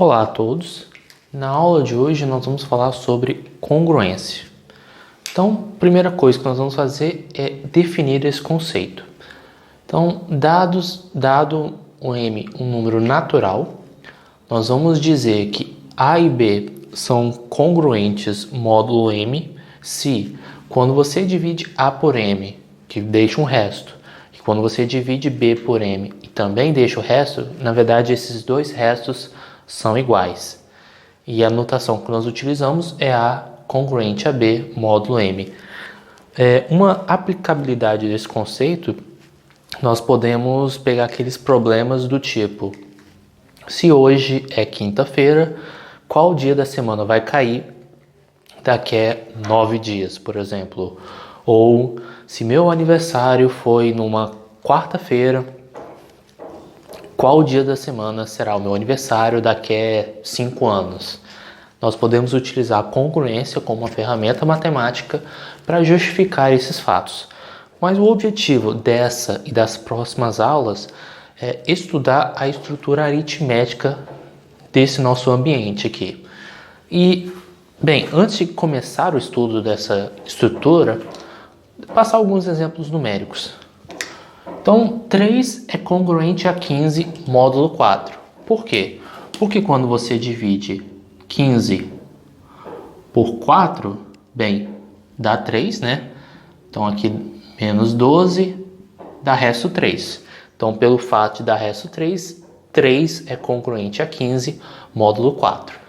Olá a todos! Na aula de hoje nós vamos falar sobre congruência. Então, a primeira coisa que nós vamos fazer é definir esse conceito. Então, dado o M um número natural, nós vamos dizer que A e B são congruentes módulo M se, quando você divide A por M, que deixa um resto, e quando você divide B por M e também deixa o resto, na verdade esses dois restos são iguais. E a notação que nós utilizamos é A congruente a B módulo M. Uma aplicabilidade desse conceito, nós podemos pegar aqueles problemas do tipo: se hoje é quinta-feira, qual dia da semana vai cair daqui a 9 dias, por exemplo? Ou se meu aniversário foi numa quarta-feira, qual dia da semana será o meu aniversário daqui a 5 anos? Nós podemos utilizar a congruência como uma ferramenta matemática para justificar esses fatos. Mas o objetivo dessa e das próximas aulas é estudar a estrutura aritmética desse nosso ambiente aqui. E, bem, antes de começar o estudo dessa estrutura, passar alguns exemplos numéricos. Então, 3 é congruente a 15 módulo 4. Por quê? Porque quando você divide 15 por 4, bem, dá 3, né? Então, aqui menos 12 dá resto 3. Então, pelo fato de dar resto 3, 3 é congruente a 15 módulo 4.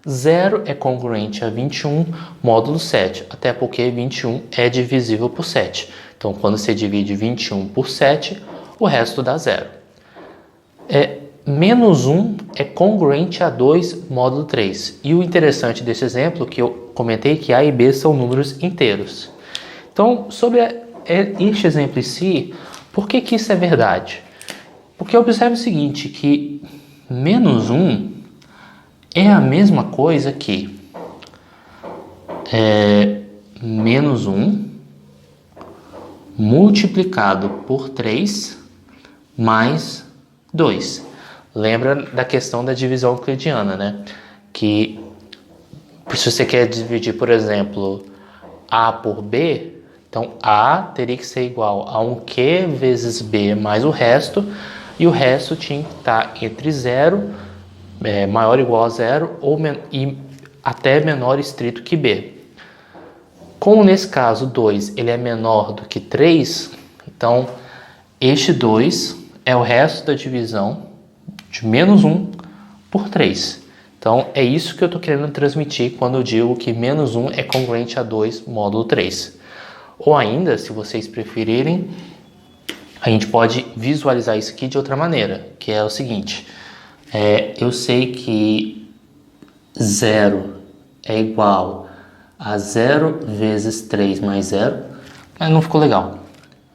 0 é congruente a 21 módulo 7, até porque 21 é divisível por 7. Então, quando você divide 21 por 7, o resto dá 0. Menos 1 é congruente a 2 módulo 3. E o interessante desse exemplo, que eu comentei, que A e B são números inteiros. Então, sobre este exemplo em si, por que isso é verdade? Porque observe o seguinte, que menos 1 é a mesma coisa que menos 1 multiplicado por 3 mais 2. Lembra da questão da divisão euclidiana, né? Que se você quer dividir, por exemplo, A por B, então A teria que ser igual a um Q vezes B mais o resto, e o resto tinha que estar entre 0, maior ou igual a 0, e até menor estrito que B. Como nesse caso 2 ele é menor do que 3, então este 2 é o resto da divisão de menos 1 por 3. Então é isso que eu estou querendo transmitir quando eu digo que menos 1 é congruente a 2 módulo 3. Ou ainda, se vocês preferirem, a gente pode visualizar isso aqui de outra maneira, que é o seguinte: eu sei que 0 é igual a 0 vezes 3 mais 0, mas não ficou legal. Vou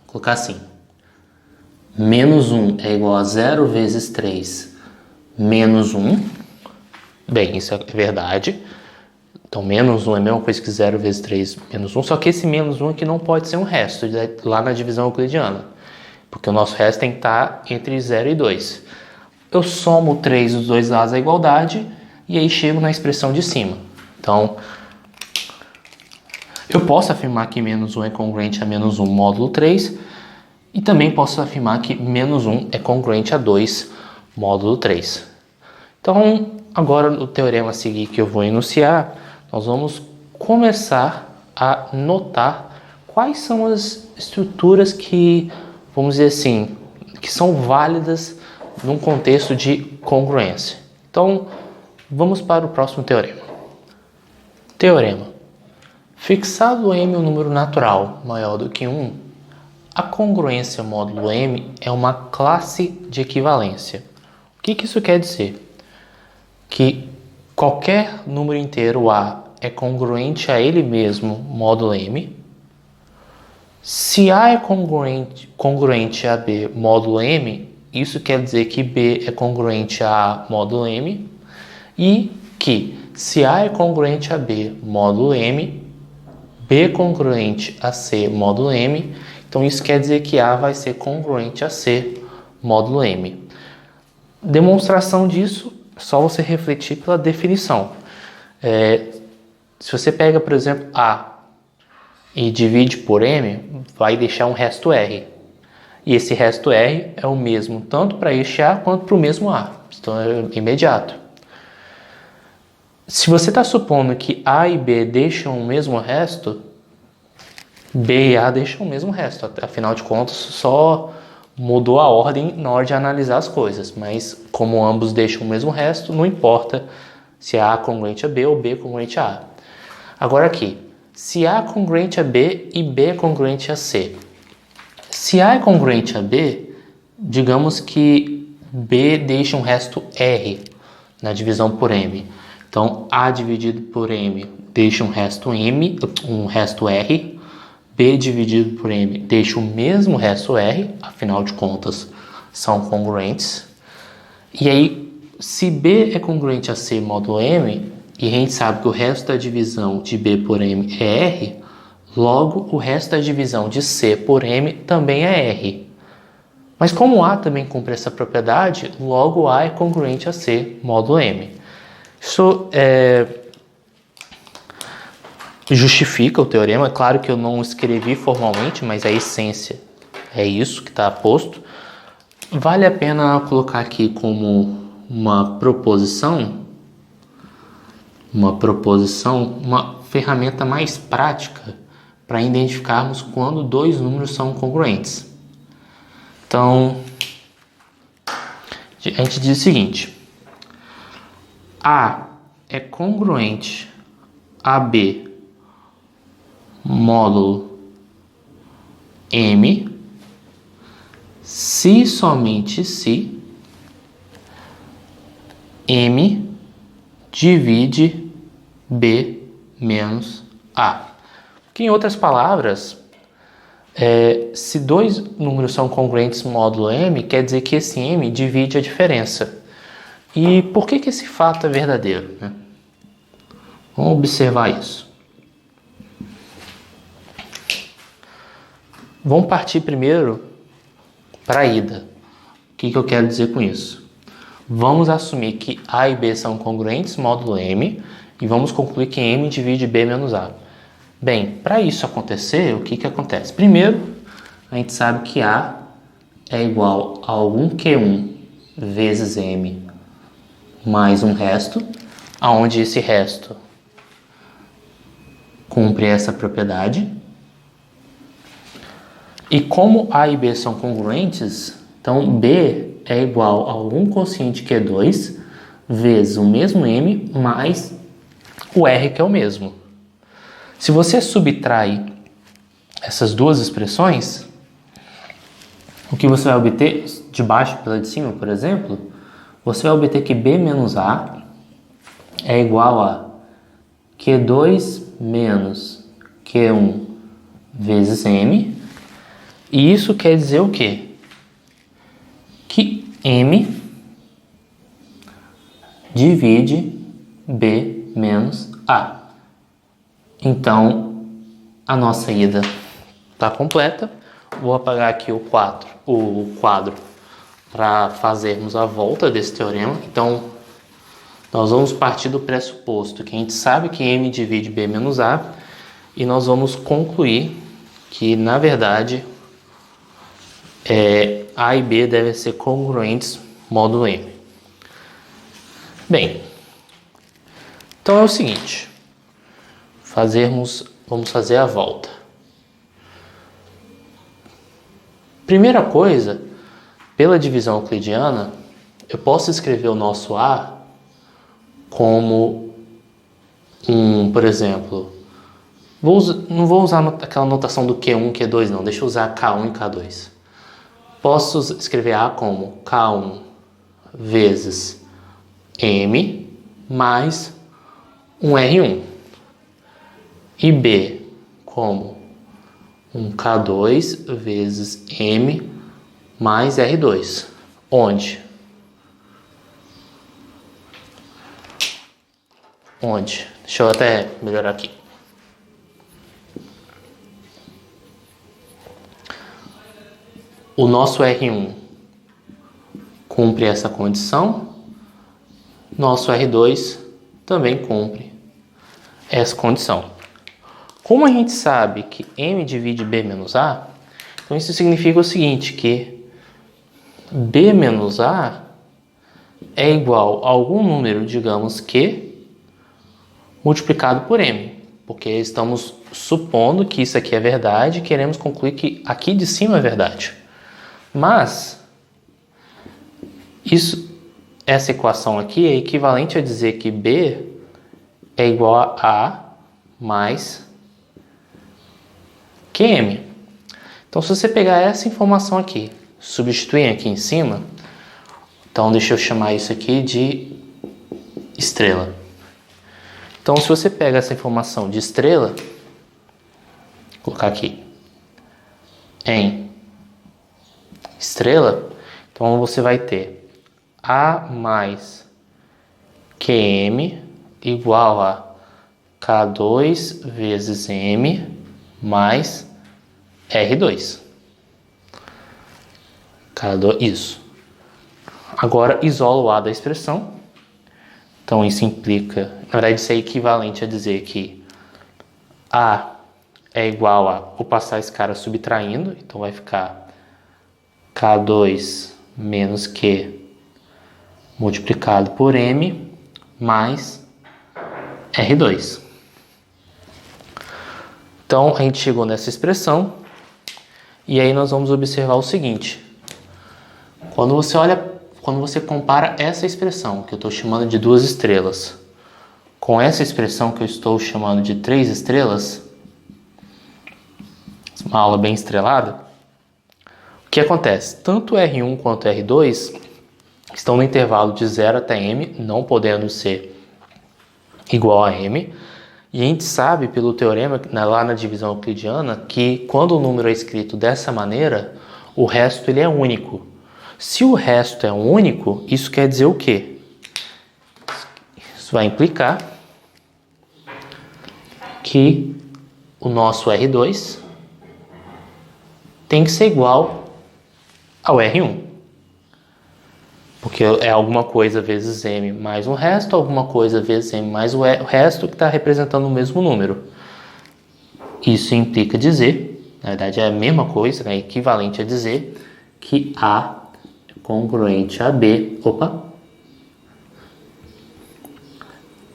colocar assim: menos 1 é igual a 0 vezes 3 menos 1. Bem, isso é verdade. Então, menos 1 é a mesma coisa que 0 vezes 3 menos 1, só que esse menos 1 aqui não pode ser um resto, lá na divisão euclidiana, porque o nosso resto tem que estar entre 0 e 2. Eu somo 3 dos dois lados da igualdade e aí chego na expressão de cima. Então, eu posso afirmar que menos 1 é congruente a menos 1 módulo 3, e também posso afirmar que menos 1 é congruente a 2 módulo 3. Então, agora no teorema a seguir que eu vou enunciar, nós vamos começar a notar quais são as estruturas que, vamos dizer assim, que são válidas num contexto de congruência. Então, vamos para o próximo teorema. Teorema: fixado M um número natural maior do que 1, a congruência módulo M é uma classe de equivalência. O que isso quer dizer? Que qualquer número inteiro A é congruente a ele mesmo módulo M. Se A é congruente a B módulo M, isso quer dizer que B é congruente a A módulo M. E que se A é congruente a B módulo M, B é congruente a C módulo M, então isso quer dizer que A vai ser congruente a C módulo M. Demonstração disso só você refletir pela definição. Se você pega, por exemplo, A e divide por M, vai deixar um resto R. E esse resto R é o mesmo tanto para este A quanto para o mesmo A. Então é imediato. Se você está supondo que A e B deixam o mesmo resto, B e A deixam o mesmo resto. Afinal de contas, só mudou a ordem na hora de analisar as coisas. Mas como ambos deixam o mesmo resto, não importa se A é congruente a B ou B é congruente a A. Agora aqui, se A é congruente a B e B é congruente a C. Se A é congruente a B, digamos que B deixa um resto R na divisão por M. Então, A dividido por M deixa um resto M, um resto R. B dividido por M deixa o mesmo resto R, afinal de contas, são congruentes. E aí, se B é congruente a C módulo M, e a gente sabe que o resto da divisão de B por M é R, logo o resto da divisão de C por M também é R. Mas como A também cumpre essa propriedade, logo A é congruente a C módulo M. Isso justifica o teorema. Claro que eu não escrevi formalmente, mas a essência é isso que está posto. Vale a pena colocar aqui como uma proposição, uma ferramenta mais prática para identificarmos quando dois números são congruentes. Então, a gente diz o seguinte: A é congruente a B módulo M se somente se M divide B menos A. Que, em outras palavras, se dois números são congruentes módulo M, quer dizer que esse M divide a diferença. E por que esse fato é verdadeiro, né? Vamos observar isso. Vamos partir primeiro para a ida. O que eu quero dizer com isso? Vamos assumir que A e B são congruentes módulo M e vamos concluir que M divide B menos A. Bem, para isso acontecer, o que acontece? Primeiro, a gente sabe que A é igual a algum Q1 vezes M mais um resto, onde esse resto cumpre essa propriedade. E como A e B são congruentes, então B é igual a algum quociente Q2 vezes o mesmo M mais o R, que é o mesmo. Se você subtrai essas duas expressões, o que você vai obter, de baixo pela de cima, por exemplo, você vai obter que B menos A é igual a Q2 menos Q1 vezes M. E isso quer dizer o quê? Que M divide B menos A. Então, a nossa ida está completa. Vou apagar aqui o quadro para fazermos a volta desse teorema. Então, nós vamos partir do pressuposto que a gente sabe que M divide B menos A e nós vamos concluir que, na verdade, A e B devem ser congruentes módulo M. Bem, então é o seguinte, vamos fazer a volta. Primeira coisa, pela divisão euclidiana, eu posso escrever o nosso A como por exemplo, não vou usar aquela notação do Q1, Q2 não, deixa eu usar K1 e K2. Posso escrever A como K1 vezes M mais um R1 e B como um K2 vezes M mais R2, onde deixa eu até melhorar aqui. O nosso R1 cumpre essa condição nosso R2 também cumpre essa condição. Como a gente sabe que M divide B menos A, então isso significa o seguinte, que B menos A é igual a algum número, digamos que, multiplicado por M. Porque estamos supondo que isso aqui é verdade e queremos concluir que aqui de cima é verdade. Mas, essa equação aqui é equivalente a dizer que B é igual a A mais QM. Então, se você pegar essa informação aqui, substituir aqui em cima, então deixa eu chamar isso aqui de estrela. Então, se você pega essa informação de estrela, vou colocar aqui em estrela, então você vai ter A mais QM igual a K2 vezes M mais R2. Isso. Agora, isola o A da expressão. Então, isso implica... Na verdade, isso é equivalente a dizer que A é igual a... Vou passar esse cara subtraindo. Então, vai ficar K2 menos Q multiplicado por M mais R2. Então, a gente chegou nessa expressão. E aí, nós vamos observar o seguinte. Quando você compara essa expressão, que eu estou chamando de 2 estrelas, com essa expressão que eu estou chamando de 3 estrelas, uma aula bem estrelada, o que acontece? Tanto R1 quanto R2 estão no intervalo de 0 até M, não podendo ser igual a M, e a gente sabe pelo teorema, lá na divisão euclidiana, que quando o número é escrito dessa maneira, o resto ele é único. Se o resto é único, isso quer dizer o quê? Isso vai implicar que o nosso R2 tem que ser igual ao R1. Porque é alguma coisa vezes M mais um resto, alguma coisa vezes M mais o resto que está representando o mesmo número. Isso implica dizer, na verdade é a mesma coisa, né, equivalente a dizer que A congruente a B,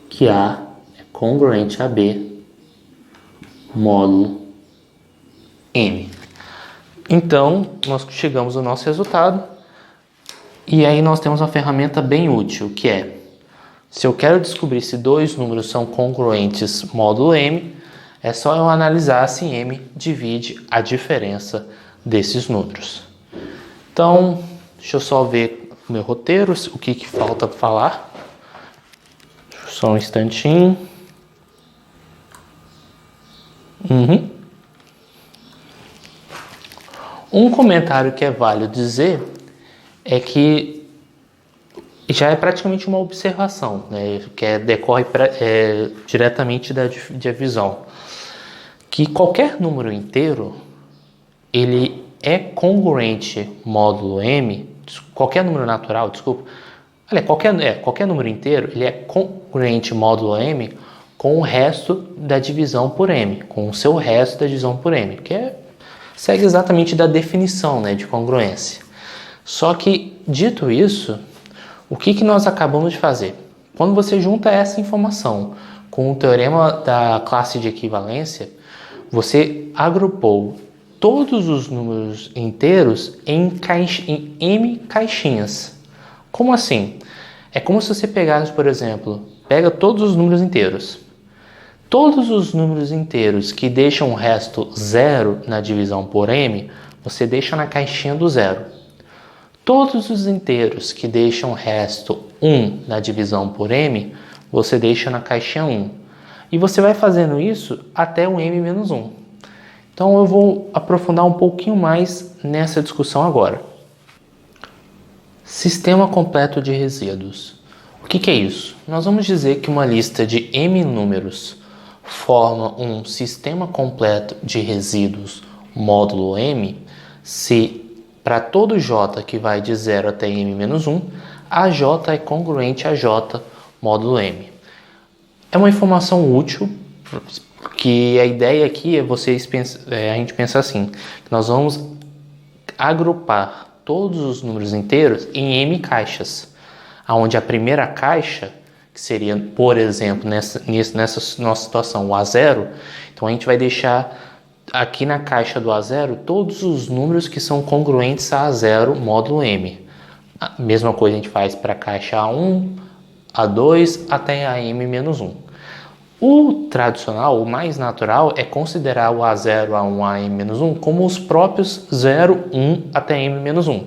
que A é congruente a B módulo M. Então, nós chegamos ao nosso resultado e aí nós temos uma ferramenta bem útil, que é, se eu quero descobrir se dois números são congruentes módulo M, é só eu analisar se M divide a diferença desses números. Então, deixa eu só ver o meu roteiro, o que falta falar. Só um instantinho. Um comentário que é válido dizer é que já é praticamente uma observação, né, que decorre diretamente da divisão, que qualquer número inteiro ele é congruente módulo M, qualquer número natural, desculpa, qualquer número inteiro ele é congruente módulo M com o resto da divisão por M, com o seu resto da divisão por M, que segue exatamente da definição, né, de congruência. Só que, dito isso, o que nós acabamos de fazer? Quando você junta essa informação com o teorema da classe de equivalência, você agrupou todos os números inteiros em M caixinhas. Como assim? É como se você pegasse, por exemplo, pega todos os números inteiros. Todos os números inteiros que deixam o resto zero na divisão por M, você deixa na caixinha do zero. Todos os inteiros que deixam o resto 1 na divisão por M, você deixa na caixinha 1. E você vai fazendo isso até o M menos 1. Então eu vou aprofundar um pouquinho mais nessa discussão agora. Sistema completo de resíduos. O que é isso? Nós vamos dizer que uma lista de M números forma um sistema completo de resíduos módulo M se para todo J que vai de 0 até M menos 1, AJ é congruente a J módulo M. É uma informação útil, que a ideia aqui é a gente pensar assim, que nós vamos agrupar todos os números inteiros em M caixas, onde a primeira caixa, que seria, por exemplo, nessa nossa situação, o A0, então a gente vai deixar aqui na caixa do A0 todos os números que são congruentes a A0 módulo M. A mesma coisa a gente faz para a caixa A1, A2 até a M-1. O tradicional, o mais natural, é considerar o A0, A1, AM-1 como os próprios 0, 1 até M-1.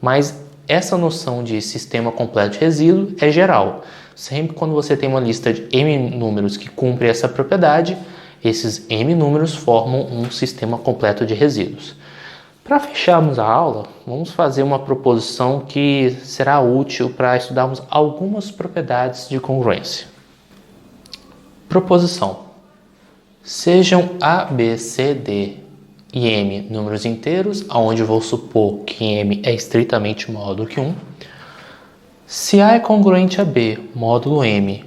Mas essa noção de sistema completo de resíduo é geral. Sempre quando você tem uma lista de M números que cumpre essa propriedade, esses M números formam um sistema completo de resíduos. Para fecharmos a aula, vamos fazer uma proposição que será útil para estudarmos algumas propriedades de congruência. Proposição: sejam A, B, C, D e M números inteiros, onde vou supor que M é estritamente módulo que 1. Se A é congruente a B, módulo M,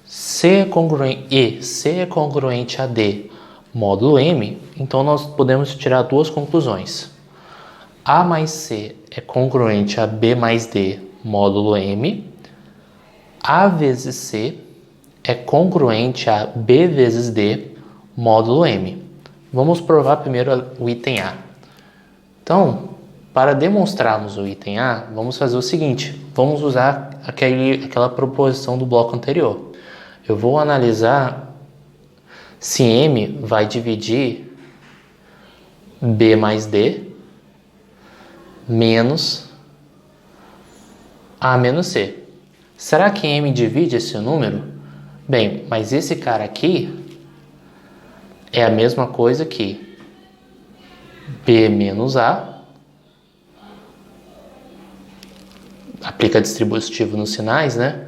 C é congruente a D, módulo M, então nós podemos tirar duas conclusões. A mais C é congruente a B mais D, módulo M. A vezes C é congruente a B vezes D, módulo M. Vamos provar primeiro o item A. Então, para demonstrarmos o item A, vamos fazer o seguinte: vamos usar aquela proposição do bloco anterior. Eu vou analisar se M vai dividir B mais D menos A menos C. Será que M divide esse número? Bem, mas esse cara aqui é a mesma coisa que B menos A, aplica distributivo nos sinais, né?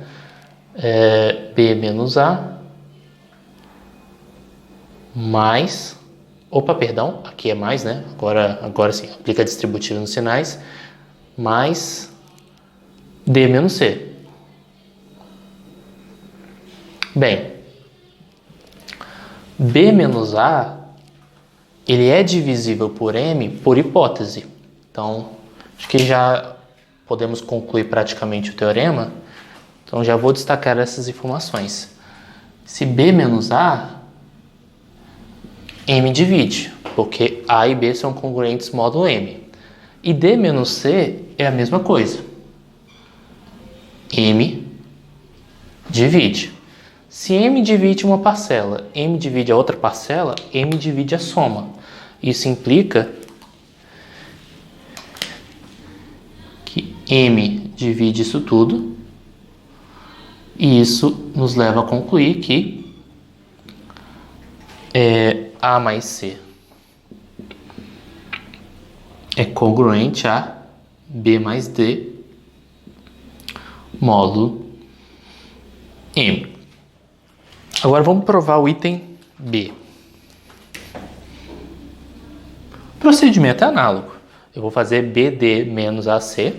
B menos A mais, aqui é mais, né? Agora sim, aplica distributivo nos sinais, mais D menos C. Bem, B menos A, ele é divisível por M por hipótese. Então, acho que já podemos concluir praticamente o teorema. Então, já vou destacar essas informações. Se B menos A, M divide, porque A e B são congruentes módulo M. E D menos C é a mesma coisa. M divide. Se M divide uma parcela, M divide a outra parcela, M divide a soma. Isso implica que M divide isso tudo, e isso nos leva a concluir que A mais C é congruente a B mais D módulo M. Agora vamos provar o item B. O procedimento é análogo. Eu vou fazer BD menos AC,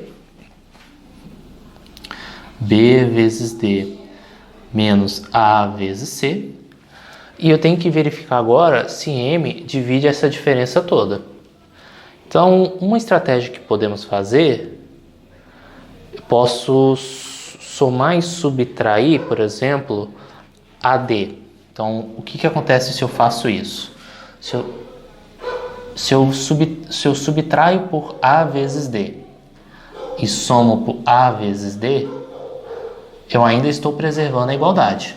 B vezes D menos A vezes C, e eu tenho que verificar agora se M divide essa diferença toda. Então, uma estratégia que podemos fazer, eu posso somar e subtrair, por exemplo, AD. Então, o que acontece se eu faço isso? Se eu subtraio por A vezes D e somo por A vezes D, eu ainda estou preservando a igualdade.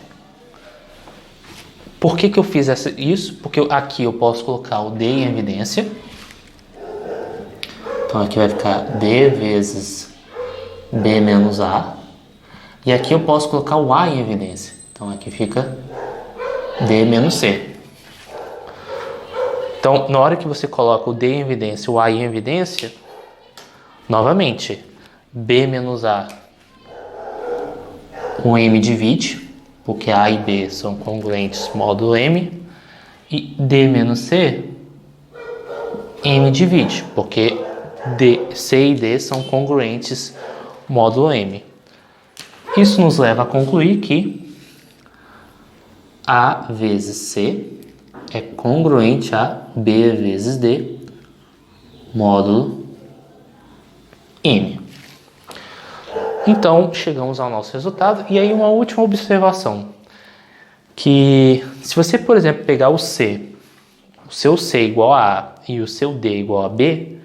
Por que eu fiz isso? Porque aqui eu posso colocar o D em evidência. Então aqui vai ficar D vezes B menos A. E aqui eu posso colocar o A em evidência. Então aqui fica D menos C. Então, na hora que você coloca o D em evidência e o A em evidência, novamente, B menos A, o M divide, porque A e B são congruentes módulo M, e D menos C, M divide, porque C e D são congruentes módulo M. Isso nos leva a concluir que A vezes C é congruente a B vezes D, módulo M. Então, chegamos ao nosso resultado. E aí uma última observação, que se você, por exemplo, pegar o seu C igual a A e o seu D igual a B,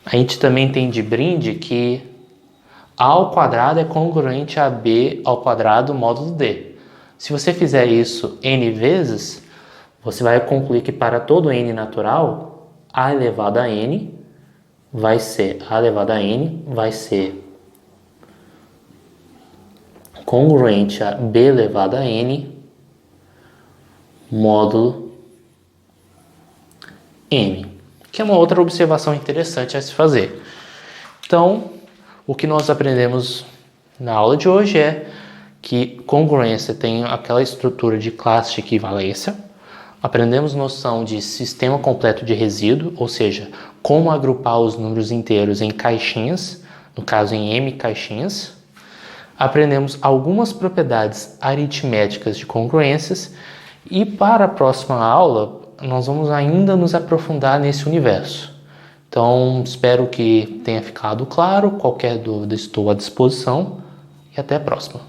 a gente também tem de brinde que A ao quadrado é congruente a B ao quadrado módulo D. Se você fizer isso N vezes, você vai concluir que para todo N natural, A elevado a N vai ser congruente a B elevado a N módulo M, que é uma outra observação interessante a se fazer. Então, o que nós aprendemos na aula de hoje é que congruência tem aquela estrutura de classe de equivalência. Aprendemos noção de sistema completo de resíduo, ou seja, como agrupar os números inteiros em caixinhas, no caso em M caixinhas. Aprendemos algumas propriedades aritméticas de congruências e para a próxima aula nós vamos ainda nos aprofundar nesse universo. Então, espero que tenha ficado claro. Qualquer dúvida estou à disposição e até a próxima.